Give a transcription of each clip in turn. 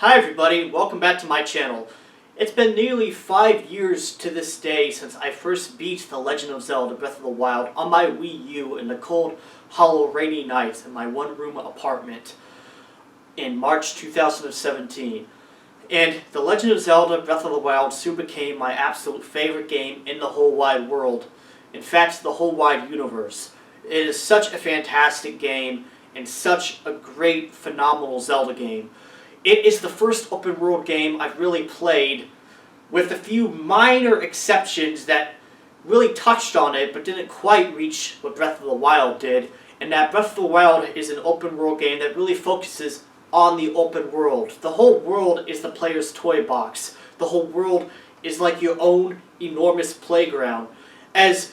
Hi everybody, welcome back to my channel. It's been nearly 5 years to this day since I first beat The Legend of Zelda Breath of the Wild on my Wii U in the cold, hollow, rainy nights in my one-room apartment in March 2017. And The Legend of Zelda Breath of the Wild soon became my absolute favorite game in the whole wide world. In fact, the whole wide universe. It is such a fantastic game and such a great, phenomenal Zelda game. It is the first open world game I've really played, with a few minor exceptions that really touched on it but didn't quite reach what Breath of the Wild did, and that Breath of the Wild is an open world game that really focuses on the open world. The whole world is the player's toy box. The whole world is like your own enormous playground. As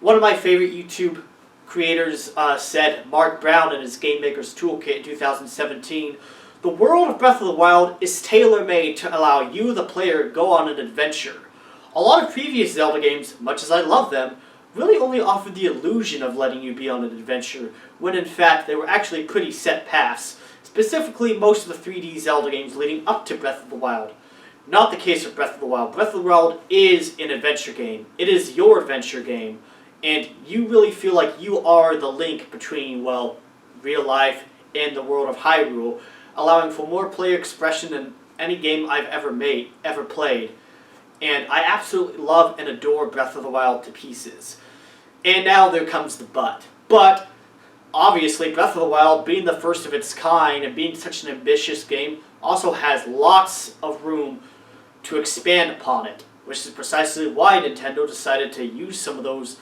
one of my favorite YouTube creators said, Mark Brown in his Game Maker's Toolkit in 2017, the world of Breath of the Wild is tailor-made to allow you, the player, to go on an adventure. A lot of previous Zelda games, much as I love them, really only offered the illusion of letting you be on an adventure, when in fact they were actually pretty set paths, specifically most of the 3D Zelda games leading up to Breath of the Wild. Not the case with Breath of the Wild. Breath of the Wild is an adventure game. It is your adventure game, and you really feel like you are the link between, well, real life and the world of Hyrule, allowing for more player expression than any game I've ever played. And I absolutely love and adore Breath of the Wild to pieces. And now there comes the but. But, obviously, Breath of the Wild, being the first of its kind and being such an ambitious game, also has lots of room to expand upon it, which is precisely why Nintendo decided to use some of those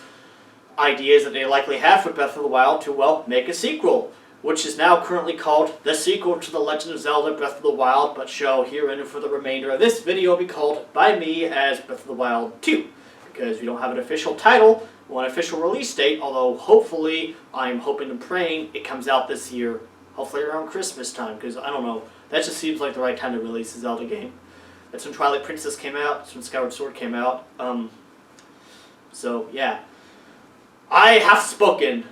ideas that they likely have for Breath of the Wild to, well, make a sequel, which is now currently called the sequel to The Legend of Zelda Breath of the Wild, but shall herein for the remainder of this video be called by me as Breath of the Wild 2, because we don't have an official title or an official release date, although hopefully, I'm hoping and praying it comes out this year, hopefully around Christmas time, because I don't know, that just seems like the right time to release a Zelda game. That's when Twilight Princess came out, that's when Skyward Sword came out, so yeah. I have spoken.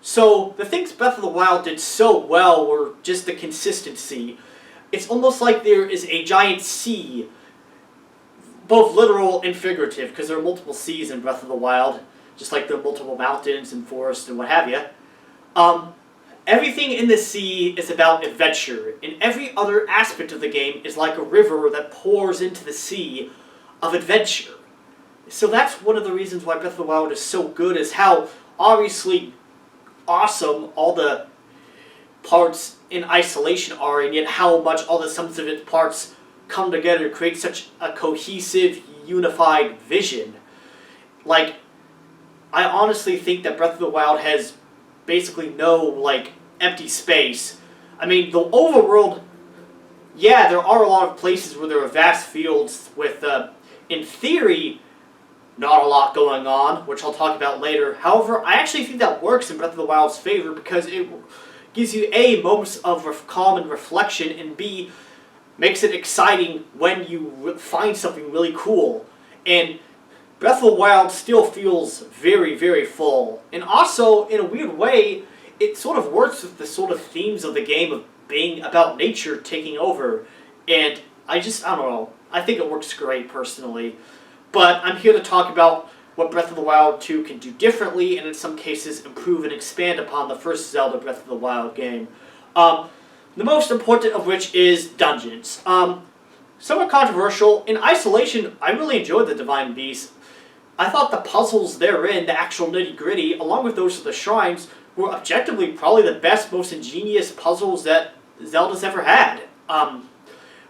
So, the things Breath of the Wild did so well were just the consistency. It's almost like there is a giant sea, both literal and figurative, because there are multiple seas in Breath of the Wild, just like there are multiple mountains and forests and what have you. Everything in the sea is about adventure, and every other aspect of the game is like a river that pours into the sea of adventure. So that's one of the reasons why Breath of the Wild is so good, is how obviously awesome all the parts in isolation are, and yet how much all the sums of its parts come together to create such a cohesive, unified vision. Like, I honestly think that Breath of the Wild has basically no, like, empty space. I mean, the overworld, yeah, there are a lot of places where there are vast fields with, in theory, not a lot going on, which I'll talk about later. However, I actually think that works in Breath of the Wild's favor, because it gives you A, moments of calm and reflection, and B, makes it exciting when you find something really cool. And Breath of the Wild still feels very, very full. And also, in a weird way, it sort of works with the sort of themes of the game of being about nature taking over. And I don't know, I think it works great personally. But I'm here to talk about what Breath of the Wild 2 can do differently, and in some cases improve and expand upon the first Zelda Breath of the Wild game. The most important of which is dungeons. Somewhat controversial. In isolation, I really enjoyed the Divine Beast. I thought the puzzles therein, the actual nitty-gritty, along with those of the shrines, were objectively probably the best, most ingenious puzzles that Zelda's ever had.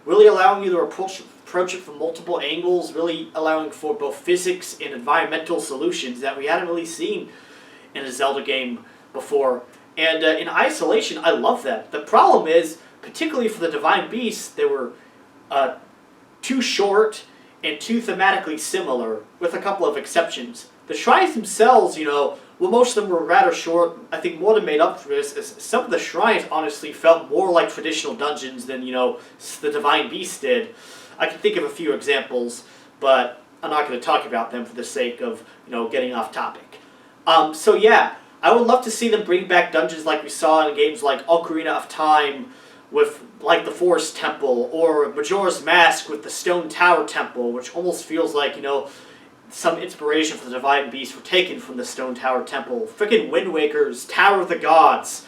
Really allowing you to approach it from multiple angles, really allowing for both physics and environmental solutions that we hadn't really seen in a Zelda game before. And in isolation, I love that. The problem is, particularly for the Divine Beasts, they were too short and too thematically similar, with a couple of exceptions. The shrines themselves, well, most of them were rather short. I think more than made up for this, as some of the shrines honestly felt more like traditional dungeons than, the Divine Beast did. I can think of a few examples, but I'm not going to talk about them for the sake of, getting off topic. So yeah, I would love to see them bring back dungeons like we saw in games like Ocarina of Time, with like the Forest Temple, or Majora's Mask with the Stone Tower Temple, which almost feels like, you know, some inspiration for the Divine Beasts were taken from the Stone Tower Temple. Frickin' Wind Waker's Tower of the Gods,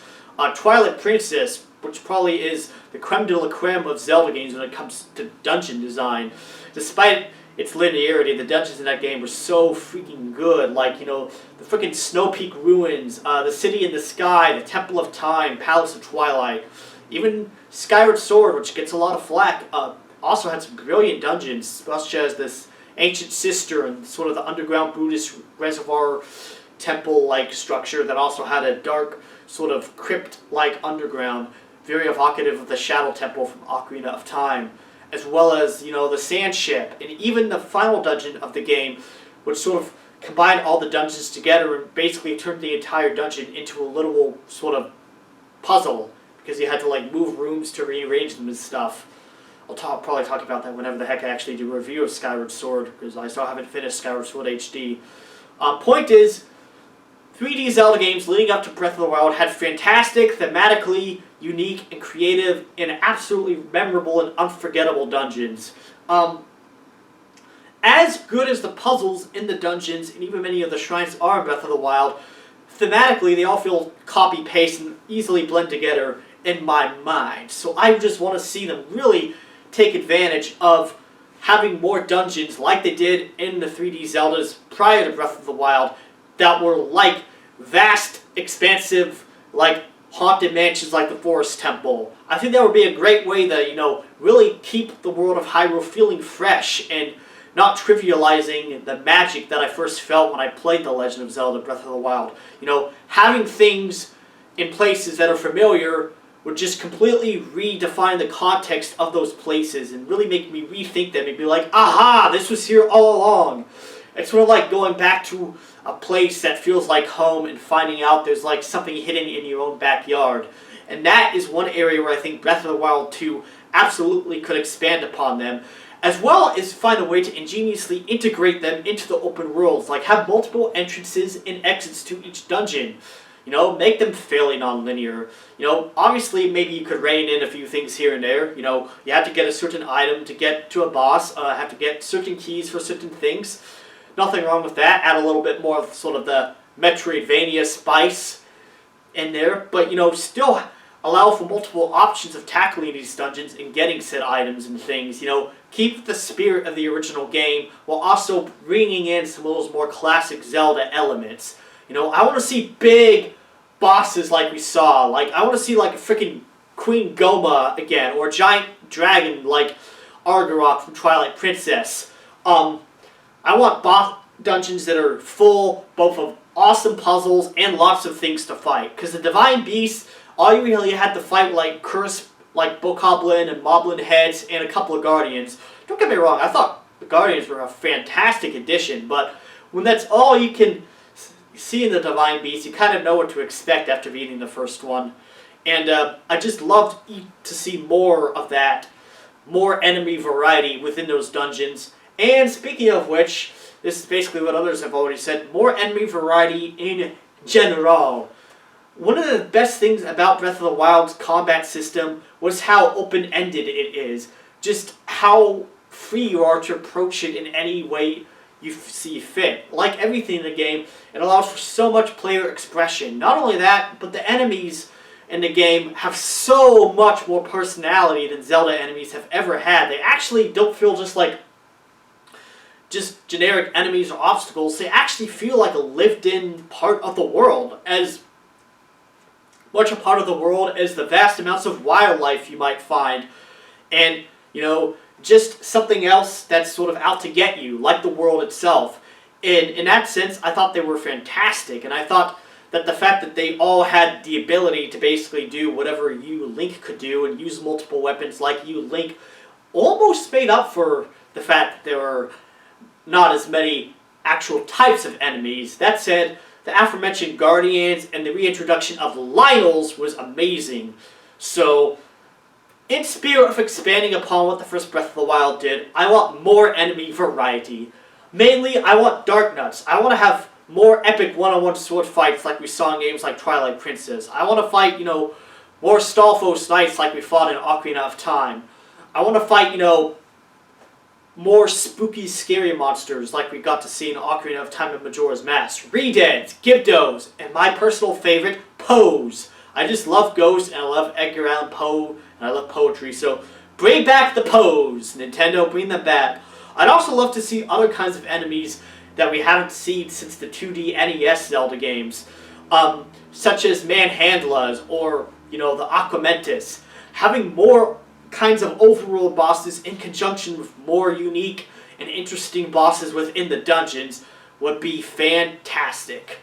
Twilight Princess, which probably is the creme de la creme of Zelda games when it comes to dungeon design. Despite its linearity, the dungeons in that game were so freaking good. Like, you know, the frickin' Snow Peak Ruins, the City in the Sky, the Temple of Time, Palace of Twilight. Even Skyward Sword, which gets a lot of flack, also had some brilliant dungeons, such as this Ancient Sister and sort of the underground Buddhist reservoir temple-like structure that also had a dark sort of crypt-like underground, very evocative of the Shadow Temple from Ocarina of Time, as well as, you know, the Sand Ship, and even the final dungeon of the game, which sort of combined all the dungeons together and basically turned the entire dungeon into a literal sort of puzzle, because you had to like move rooms to rearrange them and stuff. I'll probably talk about that whenever the heck I actually do a review of Skyward Sword, because I still haven't finished Skyward Sword HD. Point is, 3D Zelda games leading up to Breath of the Wild had fantastic, thematically unique and creative, and absolutely memorable and unforgettable dungeons. As good as the puzzles in the dungeons and even many of the shrines are in Breath of the Wild, thematically they all feel copy-paste and easily blend together in my mind. So I just want to see them really take advantage of having more dungeons like they did in the 3D Zeldas prior to Breath of the Wild that were like vast, expansive, like haunted mansions like the Forest Temple. I think that would be a great way to, you know, really keep the world of Hyrule feeling fresh and not trivializing the magic that I first felt when I played The Legend of Zelda Breath of the Wild. You know, having things in places that are familiar would just completely redefine the context of those places and really make me rethink them and be like, aha, this was here all along. It's sort of like going back to a place that feels like home and finding out there's like something hidden in your own backyard. And that is one area where I think Breath of the Wild 2 absolutely could expand upon them, as well as find a way to ingeniously integrate them into the open worlds, like have multiple entrances and exits to each dungeon. You know, make them fairly non-linear. You know, obviously maybe you could rein in a few things here and there. You know, you have to get a certain item to get to a boss, have to get certain keys for certain things. Nothing wrong with that. Add a little bit more of sort of the Metroidvania spice in there, but, you know, still allow for multiple options of tackling these dungeons and getting said items and things. You know, keep the spirit of the original game while also bringing in some of those more classic Zelda elements. You know, I want to see big bosses like we saw. Like, I want to see like a freaking Queen Goma again, or a giant dragon like Argarok from Twilight Princess. I want boss dungeons that are full both of awesome puzzles and lots of things to fight. Because the Divine Beasts, all you really had to fight like Curse, like Bokoblin and Moblin heads, and a couple of Guardians. Don't get me wrong, I thought the Guardians were a fantastic addition, but when that's all you can see in the Divine Beast, you kind of know what to expect after beating the first one. And I just loved to see more of that, more enemy variety within those dungeons. And speaking of which, this is basically what others have already said, more enemy variety in general. One of the best things about Breath of the Wild's combat system was how open-ended it is. Just how free you are to approach it in any way you see fit. Like everything in the game, it allows for so much player expression. Not only that, but the enemies in the game have so much more personality than Zelda enemies have ever had. They actually don't feel just like just generic enemies or obstacles. They actually feel like a lived-in part of the world, as much a part of the world as the vast amounts of wildlife you might find. And, you know, just something else that's sort of out to get you, like the world itself. And in that sense, I thought they were fantastic, and I thought that the fact that they all had the ability to basically do whatever you, Link, could do and use multiple weapons like you, Link, almost made up for the fact that there were not as many actual types of enemies. That said, the aforementioned Guardians and the reintroduction of Lynels was amazing. So, in spirit of expanding upon what the first Breath of the Wild did, I want more enemy variety. Mainly, I want Dark Nuts. I want to have more epic one-on-one sword fights like we saw in games like Twilight Princess. I want to fight, you know, more Stalfos Knights like we fought in Ocarina of Time. I want to fight, more spooky, scary monsters like we got to see in Ocarina of Time and Majora's Mask. Redeads, Gyptos, and my personal favorite, Poes. I just love ghosts, and I love Edgar Allan Poe, and I love poetry, so bring back the Poes! Nintendo, bring them back. I'd also love to see other kinds of enemies that we haven't seen since the 2D NES Zelda games, such as Manhandlas or, the Aquamentus. Having more kinds of overworld bosses in conjunction with more unique and interesting bosses within the dungeons would be fantastic.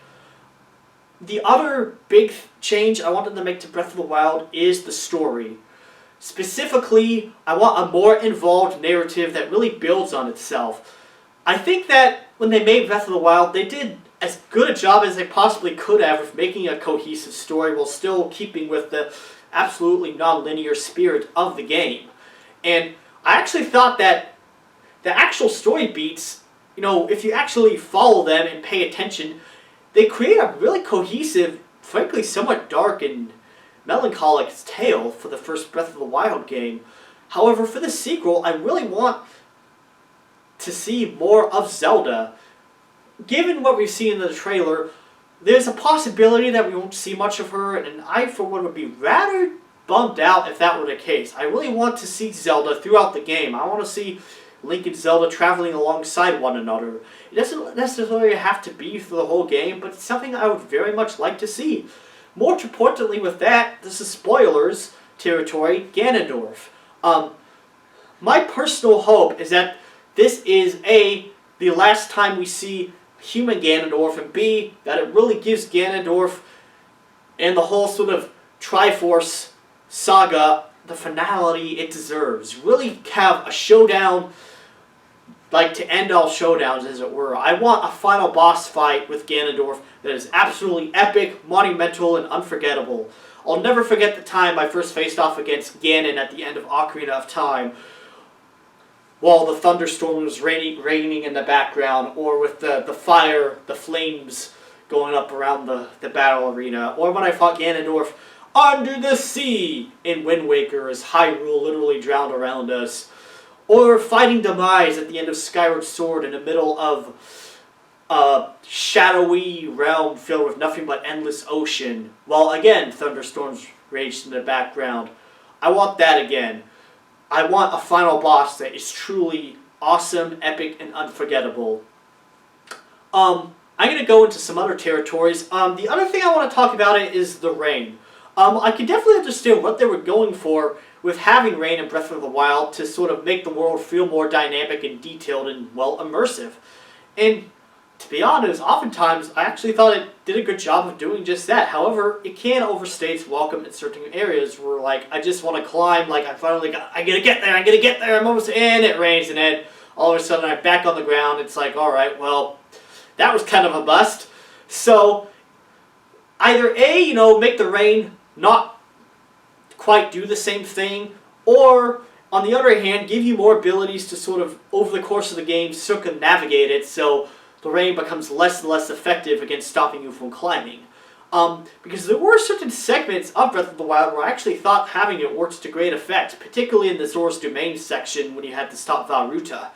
The other big change I wanted to make to Breath of the Wild is the story. Specifically, I want a more involved narrative that really builds on itself. I think that when they made Breath of the Wild, they did as good a job as they possibly could have with making a cohesive story while still keeping with the absolutely non-linear spirit of the game. And I actually thought that the actual story beats, if you actually follow them and pay attention, they create a really cohesive, frankly somewhat dark and melancholic tale for the first Breath of the Wild game. However, for the sequel, I really want to see more of Zelda. Given what we've seen in the trailer, there's a possibility that we won't see much of her, and I, for one, would be rather bummed out if that were the case. I really want to see Zelda throughout the game. I want to see Link and Zelda traveling alongside one another. It doesn't necessarily have to be for the whole game, but it's something I would very much like to see. More importantly with that, this is spoilers territory, Ganondorf. My personal hope is that this is A, the last time we see human Ganondorf, and B, that it really gives Ganondorf and the whole sort of Triforce saga the finality it deserves. Really have a showdown, like to end all showdowns, as it were. I want a final boss fight with Ganondorf that is absolutely epic, monumental, and unforgettable. I'll never forget the time I first faced off against Ganon at the end of Ocarina of Time, while the thunderstorm was raining in the background, or with the fire, the flames going up around the battle arena, or when I fought Ganondorf under the sea in Wind Waker as Hyrule literally drowned around us, or fighting Demise at the end of Skyward Sword in the middle of a shadowy realm filled with nothing but endless ocean, while again thunderstorms raged in the background. I want that again. I want a final boss that is truly awesome, epic, and unforgettable. I'm going to go into some other territories. The other thing I want to talk about is the rain. I can definitely understand what they were going for with having rain in Breath of the Wild to sort of make the world feel more dynamic and detailed and, well, immersive. And to be honest, oftentimes I actually thought it did a good job of doing just that. However, it can overstay its welcome in certain areas where, like, I just want to climb, like, I'm gonna get there, I'm almost in, it rains, and then all of a sudden I'm back on the ground. It's like, alright, well, that was kind of a bust. So, either A, make the rain not quite do the same thing, or, on the other hand, give you more abilities to sort of, over the course of the game, circumnavigate it, so the rain becomes less and less effective against stopping you from climbing. Because there were certain segments of Breath of the Wild where I actually thought having it worked to great effect, particularly in the Zora's Domain section when you had to stop Vah Ruta.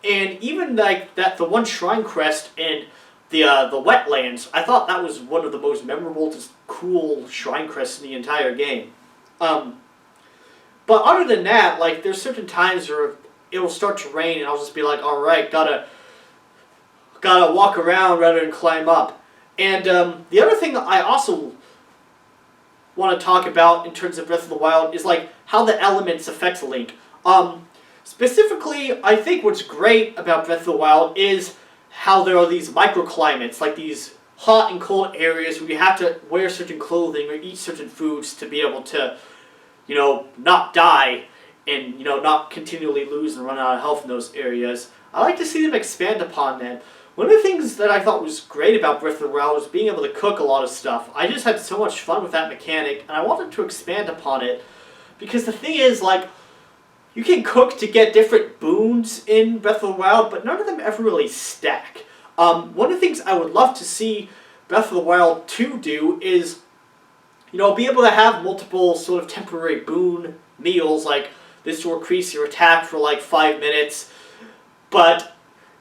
And even like the one Shrine Crest in the wetlands, I thought that was one of the most memorable, just cool Shrine Crests in the entire game. But other than that, like, there's certain times where it'll start to rain and I'll just be like, alright, gotta walk around rather than climb up. And the other thing that I also want to talk about in terms of Breath of the Wild is like how the elements affect Link. Specifically, I think what's great about Breath of the Wild is how there are these microclimates, like these hot and cold areas where you have to wear certain clothing or eat certain foods to be able to, not die and, not continually lose and run out of health in those areas. I like to see them expand upon that. One of the things that I thought was great about Breath of the Wild was being able to cook a lot of stuff. I just had so much fun with that mechanic, and I wanted to expand upon it. Because the thing is, like, you can cook to get different boons in Breath of the Wild, but none of them ever really stack. One of the things I would love to see Breath of the Wild 2 do is be able to have multiple sort of temporary boon meals, like this will increase your attack for like 5 minutes. But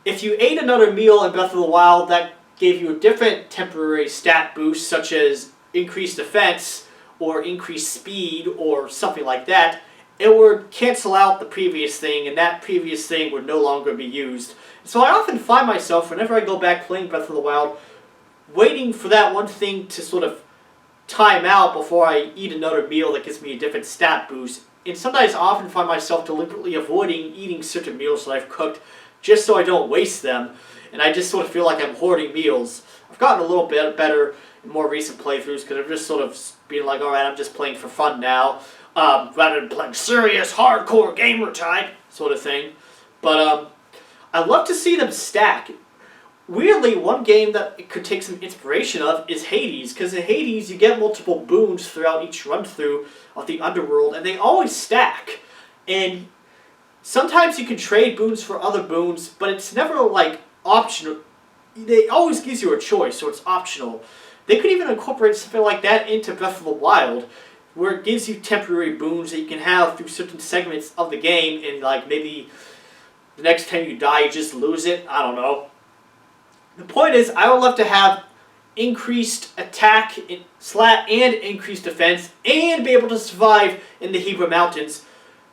if you ate another meal in Breath of the Wild that gave you a different temporary stat boost, such as increased defense or increased speed or something like that, it would cancel out the previous thing, and that previous thing would no longer be used. So I often find myself, whenever I go back playing Breath of the Wild, waiting for that one thing to sort of time out before I eat another meal that gives me a different stat boost. And sometimes I often find myself deliberately avoiding eating certain meals that I've cooked just so I don't waste them. And I just sort of feel like I'm hoarding meals. I've gotten a little bit better in more recent playthroughs because I'm just sort of being like, alright, I'm just playing for fun now. Rather than playing serious, hardcore gamer type sort of thing. But I'd love to see them stack. Weirdly, one game that it could take some inspiration of is Hades, because in Hades you get multiple boons throughout each run-through of the underworld, and they always stack. And sometimes you can trade boons for other boons, but it's never like optional. It always gives you a choice, so it's optional. They could even incorporate something like that into Breath of the Wild, where it gives you temporary boons that you can have through certain segments of the game, and like maybe the next time you die you just lose it. I don't know. The point is, I would love to have increased attack and increased defense, and be able to survive in the Hebra Mountains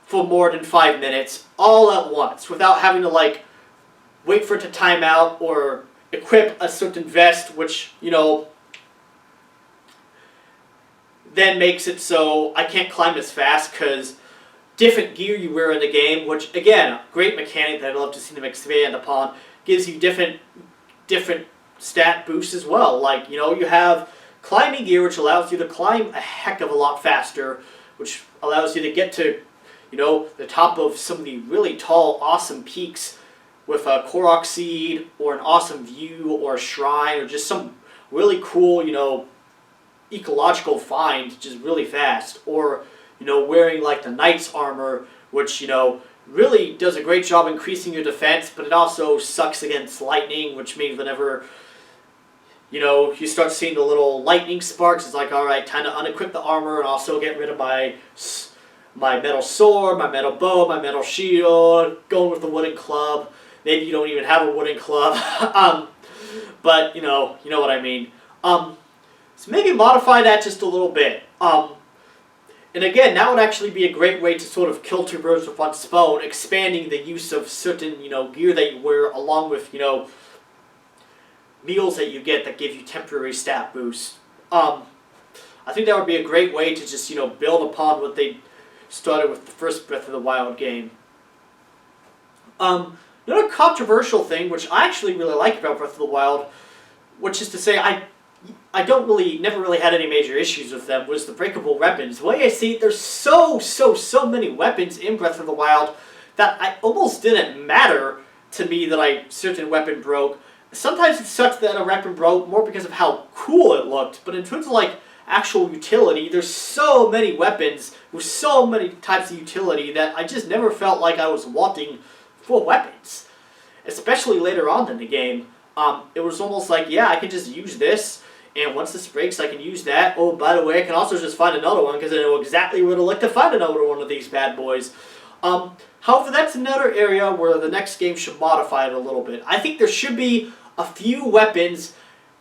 for more than 5 minutes, all at once, without having to like wait for it to time out or equip a certain vest, which, then makes it so I can't climb as fast because different gear you wear in the game, which again, great mechanic that I'd love to see them expand upon, gives you different stat boosts as well. Like, you have climbing gear, which allows you to climb a heck of a lot faster, which allows you to get to, the top of some of the really tall, awesome peaks with a Korok seed or an awesome view or a shrine or just some really cool, ecological find just really fast. Or, wearing like the knight's armor, which, really does a great job increasing your defense, but it also sucks against lightning, which means whenever, you start seeing the little lightning sparks, it's like, alright, time to unequip the armor and also get rid of my metal sword, my metal bow, my metal shield, going with the wooden club. Maybe you don't even have a wooden club. But, you know what I mean. So maybe modify that just a little bit. And again, that would actually be a great way to sort of kill two birds with one stone, expanding the use of certain, gear that you wear, along with, meals that you get that give you temporary stat boosts. I think that would be a great way to just, build upon what they started with the first Breath of the Wild game. Another controversial thing, which I actually really like about Breath of the Wild, which is to say I never really had any major issues with them, was the breakable weapons. The way I see it, there's so many weapons in Breath of the Wild that I almost didn't matter to me that a certain weapon broke. Sometimes it sucks that a weapon broke more because of how cool it looked, but in terms of like actual utility, there's so many weapons with so many types of utility that I just never felt like I was wanting for weapons. Especially later on in the game. It was almost like, yeah, I can just use this, and once this breaks, I can use that. Oh, by the way, I can also just find another one, because I know exactly where to look to find another one of these bad boys. However, that's another area where the next game should modify it a little bit. I think there should be a few weapons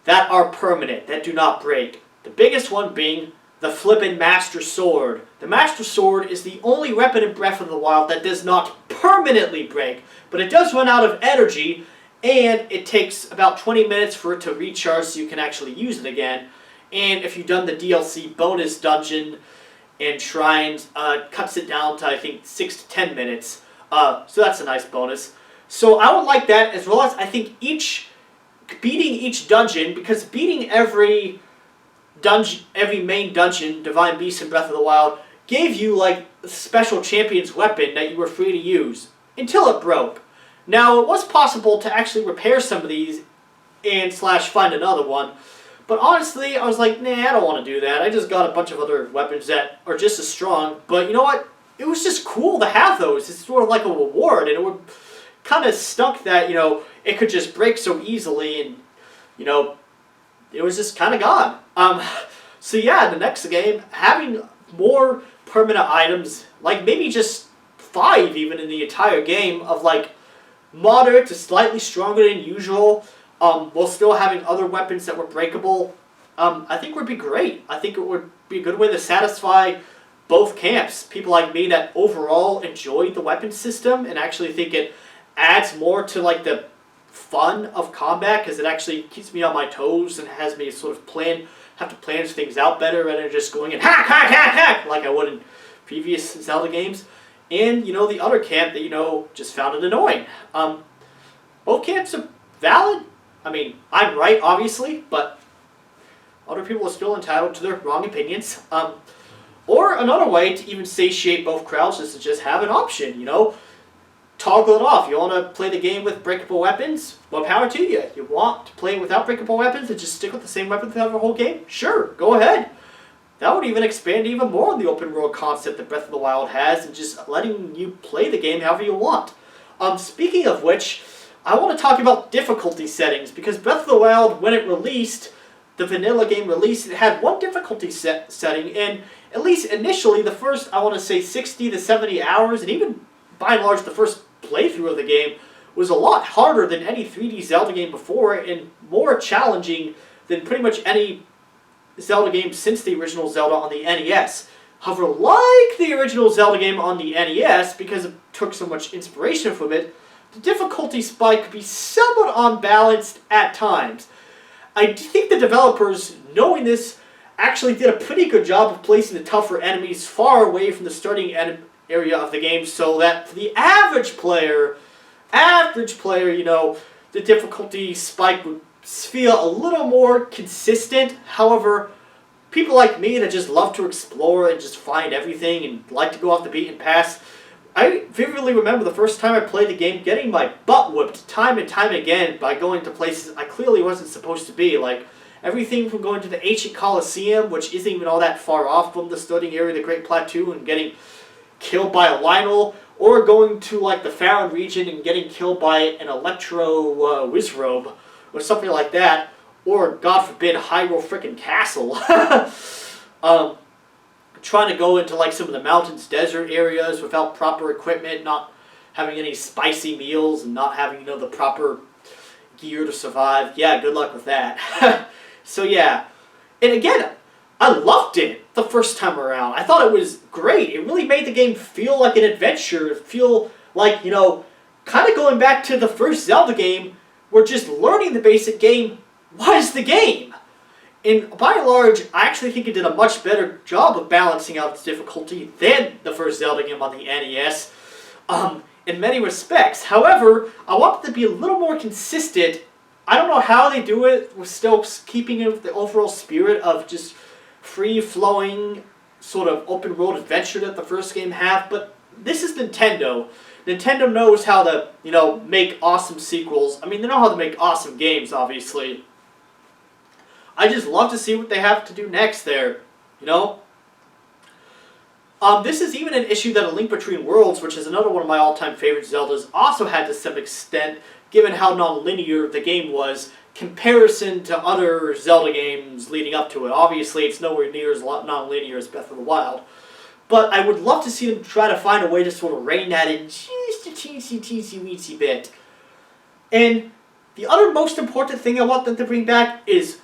that are permanent, that do not break. The biggest one being the flippin' Master Sword. The Master Sword is the only weapon in Breath of the Wild that does not permanently break, but it does run out of energy, and it takes about 20 minutes for it to recharge so you can actually use it again. And if you've done the DLC bonus dungeon and shrines, cuts it down to, I think, 6 to 10 minutes. So that's a nice bonus. So I would like that, as well as I think beating each dungeon, because beating every main dungeon, Divine Beast in Breath of the Wild, gave you like a special champion's weapon that you were free to use until it broke. Now, it was possible to actually repair some of these and / find another one, but honestly, I was like, nah, I don't want to do that. I just got a bunch of other weapons that are just as strong, but you know what? It was just cool to have those. It's sort of like a reward, and it would kind of stunk that, it could just break so easily, and, it was just kind of gone. So yeah, the next game, having more permanent items, like maybe just 5 even in the entire game, of like moderate to slightly stronger than usual, while still having other weapons that were breakable, I think would be great. I think it would be a good way to satisfy both camps. People like me that overall enjoy the weapon system and actually think it adds more to like the fun of combat, because it actually keeps me on my toes and has me sort of have to plan things out better rather than just going in hack, hack, hack, hack, like I would in previous Zelda games. And, the other camp that, just found it annoying. Both camps are valid. I mean, I'm right, obviously, but other people are still entitled to their wrong opinions. Or another way to even satiate both crowds is to just have an option, Toggle it off. You want to play the game with breakable weapons? More power to you. You want to play without breakable weapons and just stick with the same weapon throughout the whole game? Sure, go ahead. That would even expand even more on the open world concept that Breath of the Wild has, and just letting you play the game however you want. Speaking of which, I want to talk about difficulty settings, because Breath of the Wild, when it released, the vanilla game released, it had one difficulty setting, and at least initially, the first, I want to say 60 to 70 hours, and even by and large the first playthrough of the game, was a lot harder than any 3D Zelda game before, and more challenging than pretty much any Zelda game since the original Zelda on the NES. However, like the original Zelda game on the NES, because it took so much inspiration from it, the difficulty spike could be somewhat unbalanced at times. I think the developers, knowing this, actually did a pretty good job of placing the tougher enemies far away from the starting area of the game, so that for the average player, the difficulty spike would feel a little more consistent. However, people like me that just love to explore and just find everything and like to go off the beaten path, I vividly remember the first time I played the game getting my butt whooped time and time again by going to places I clearly wasn't supposed to be, like everything from going to the ancient Colosseum, which isn't even all that far off from the starting area of the Great Plateau, and getting killed by a Lionel, or going to like the Faron region and getting killed by an Electro Wizrobe, or something like that, or God forbid Hyrule frickin' Castle. Trying to go into like some of the mountains, desert areas without proper equipment, not having any spicy meals, and not having the proper gear to survive. Yeah, good luck with that. So yeah, and again, I loved it the first time around. I thought it was great. It really made the game feel like an adventure, feel like, kind of going back to the first Zelda game, where just learning the basic game was the game. And by and large, I actually think it did a much better job of balancing out its difficulty than the first Zelda game on the NES, in many respects. However, I want it to be a little more consistent. I don't know how they do it, with still keeping the overall spirit of just free-flowing, sort of open-world adventure that the first game had, but this is Nintendo. Nintendo knows how to, make awesome sequels. I mean, they know how to make awesome games, obviously. I just love to see what they have to do next there, This is even an issue that A Link Between Worlds, which is another one of my all-time favorite Zeldas, also had to some extent, given how non-linear the game was, comparison to other Zelda games leading up to it. Obviously, it's nowhere near as non-linear as Breath of the Wild. But I would love to see them try to find a way to sort of rein that in just a teensy bit. And the other most important thing I want them to bring back is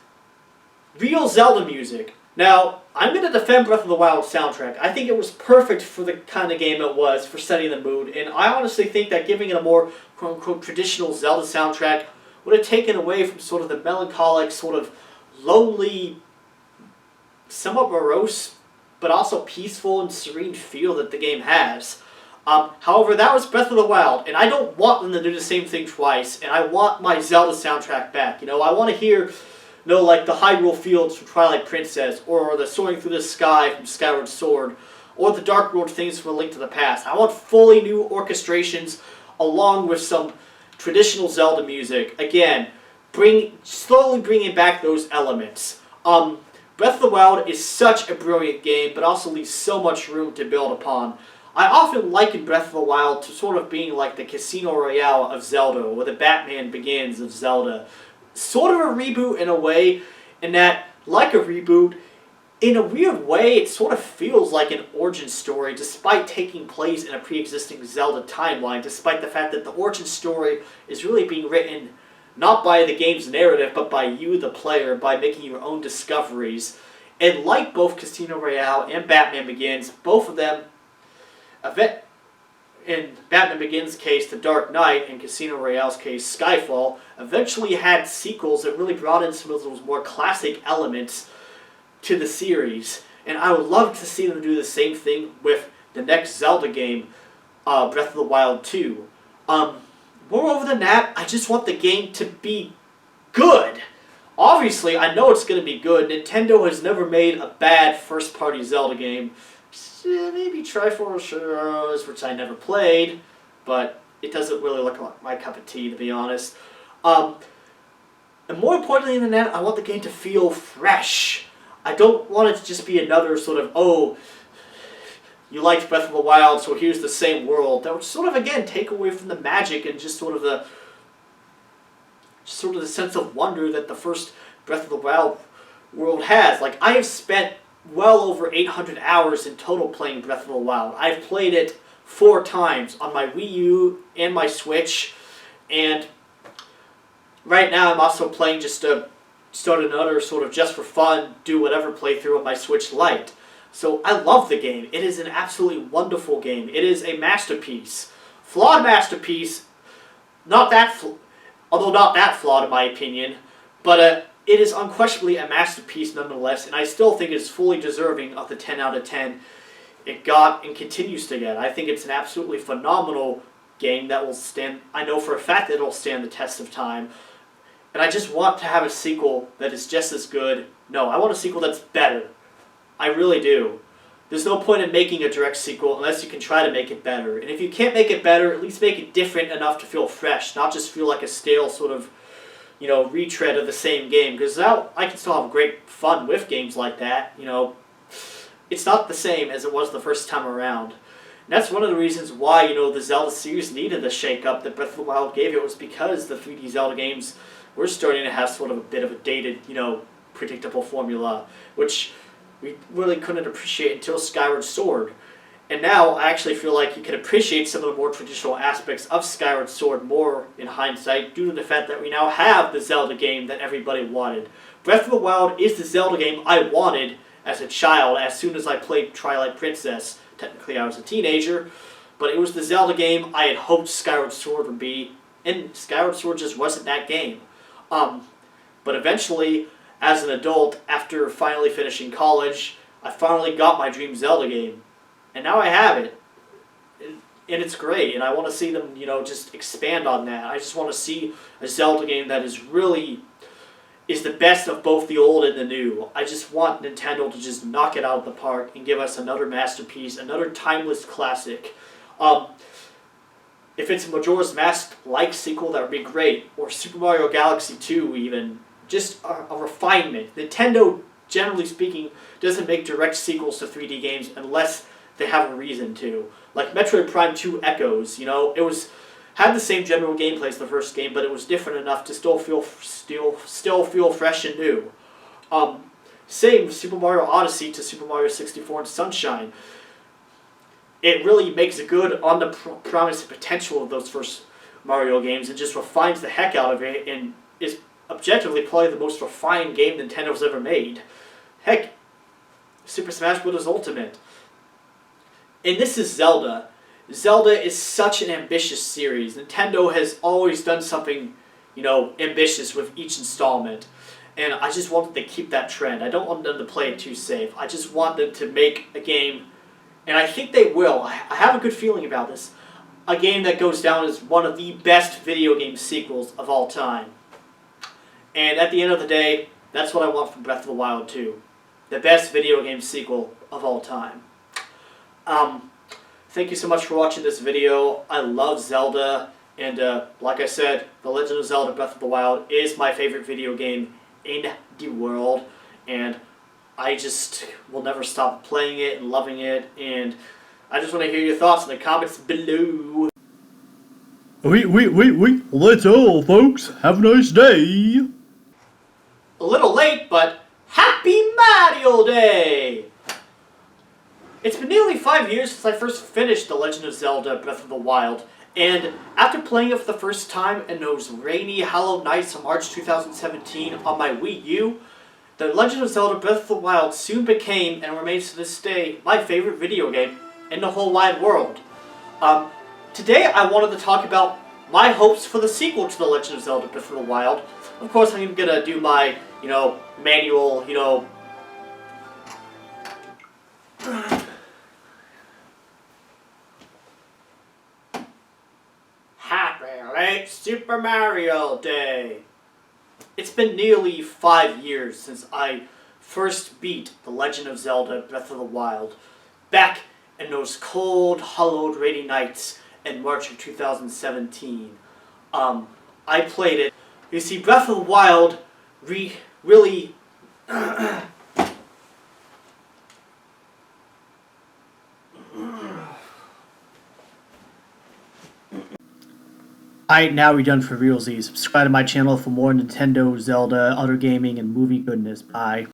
real Zelda music. Now, I'm going to defend Breath of the Wild soundtrack. I think it was perfect for the kind of game it was, for setting the mood. And I honestly think that giving it a more, quote-unquote, traditional Zelda soundtrack would have taken away from sort of the melancholic, sort of lonely, somewhat morose, but also peaceful and serene feel that the game has. However, that was Breath of the Wild, and I don't want them to do the same thing twice, and I want my Zelda soundtrack back. I want to hear, like the Hyrule Fields from Twilight Princess, or the Soaring Through the Sky from Skyward Sword, or the Dark World themes from A Link to the Past. I want fully new orchestrations, along with some traditional Zelda music. Again, slowly bringing back those elements. Breath of the Wild is such a brilliant game, but also leaves so much room to build upon. I often liken Breath of the Wild to sort of being like the Casino Royale of Zelda, or the Batman Begins of Zelda. Sort of a reboot in a way, in that, like a reboot, in a weird way, it sort of feels like an origin story, despite taking place in a pre-existing Zelda timeline, despite the fact that the origin story is really being written not by the game's narrative, but by you, the player, by making your own discoveries. And like both Casino Royale and Batman Begins, both of them, in Batman Begins' case, The Dark Knight, and Casino Royale's case, Skyfall, eventually had sequels that really brought in some of those more classic elements to the series. And I would love to see them do the same thing with the next Zelda game, Breath of the Wild 2. Moreover than that, I just want the game to be good. Obviously, I know it's going to be good. Nintendo has never made a bad first-party Zelda game. Maybe Triforce Heroes, which I never played, but it doesn't really look like my cup of tea, to be honest. And more importantly than that, I want the game to feel fresh. I don't want it to just be another sort of, oh, you liked Breath of the Wild, so here's the same world. That would sort of, again, take away from the magic and just sort of the sense of wonder that the first Breath of the Wild world has. Like, I have spent well over 800 hours in total playing Breath of the Wild. I've played it 4 times on my Wii U and my Switch, and right now I'm also playing just to start another sort of just for fun, do whatever playthrough on my Switch Lite. So I love the game. It is an absolutely wonderful game. It is a masterpiece. Flawed masterpiece, although not that flawed in my opinion, but it is unquestionably a masterpiece nonetheless, and I still think it's fully deserving of the 10 out of 10 it got and continues to get. I think it's an absolutely phenomenal game that will stand, I know for a fact that it'll stand the test of time, and I just want to have a sequel that is just as good. No, I want a sequel that's better. I really do. There's no point in making a direct sequel unless you can try to make it better. And if you can't make it better, at least make it different enough to feel fresh, not just feel like a stale sort of, retread of the same game. Because now I can still have great fun with games like that. It's not the same as it was the first time around. And that's one of the reasons why, the Zelda series needed the shake-up that Breath of the Wild gave it, was because the 3D Zelda games were starting to have sort of a bit of a dated, predictable formula, which we really couldn't appreciate until Skyward Sword. And now I actually feel like you can appreciate some of the more traditional aspects of Skyward Sword more in hindsight due to the fact that we now have the Zelda game that everybody wanted. Breath of the Wild is the Zelda game I wanted as a child as soon as I played Twilight Princess. Technically I was a teenager, but it was the Zelda game I had hoped Skyward Sword would be, and Skyward Sword just wasn't that game. But eventually, as an adult, after finally finishing college, I finally got my dream Zelda game. And now I have it. And it's great. And I want to see them, just expand on that. I just want to see a Zelda game that is the best of both the old and the new. I just want Nintendo to just knock it out of the park and give us another masterpiece, another timeless classic. If it's a Majora's Mask-like sequel, that would be great. Or Super Mario Galaxy 2 even. Just a refinement. Nintendo, generally speaking, doesn't make direct sequels to 3D games unless they have a reason to. Like Metroid Prime 2 Echoes, it had the same general gameplay as the first game, but it was different enough to still feel fresh and new. Same with Super Mario Odyssey to Super Mario 64 and Sunshine. It really makes good on the promise and potential of those first Mario games and just refines the heck out of it and is objectively probably the most refined game Nintendo's ever made. Heck, Super Smash Bros. Ultimate. And this is Zelda. Zelda is such an ambitious series. Nintendo has always done something, ambitious with each installment. And I just want them to keep that trend. I don't want them to play it too safe. I just want them to make a game, and I think they will. I have a good feeling about this. A game that goes down as one of the best video game sequels of all time. And at the end of the day, that's what I want from Breath of the Wild 2. The best video game sequel of all time. Thank you so much for watching this video. I love Zelda, and like I said, The Legend of Zelda Breath of the Wild is my favorite video game in the world, and I just will never stop playing it and loving it, and I just want to hear your thoughts in the comments below. Wait. Well, that's all, folks. Have a nice day. A little late, but Happy Mario Day! It's been nearly 5 years since I first finished The Legend of Zelda Breath of the Wild, and after playing it for the first time in those rainy, hallowed nights of March 2017 on my Wii U, The Legend of Zelda Breath of the Wild soon became, and remains to this day, my favorite video game in the whole wide world. Today I wanted to talk about my hopes for the sequel to The Legend of Zelda Breath of the Wild. Of course, I'm gonna do my, manual, Happy late Super Mario Day! It's been nearly 5 years since I first beat The Legend of Zelda Breath of the Wild, back in those cold, hollowed, rainy nights in March of 2017. I played it. You see, Breath of the Wild really... Alright, now we're done for realsies. Subscribe to my channel for more Nintendo, Zelda, other gaming, and movie goodness. Bye.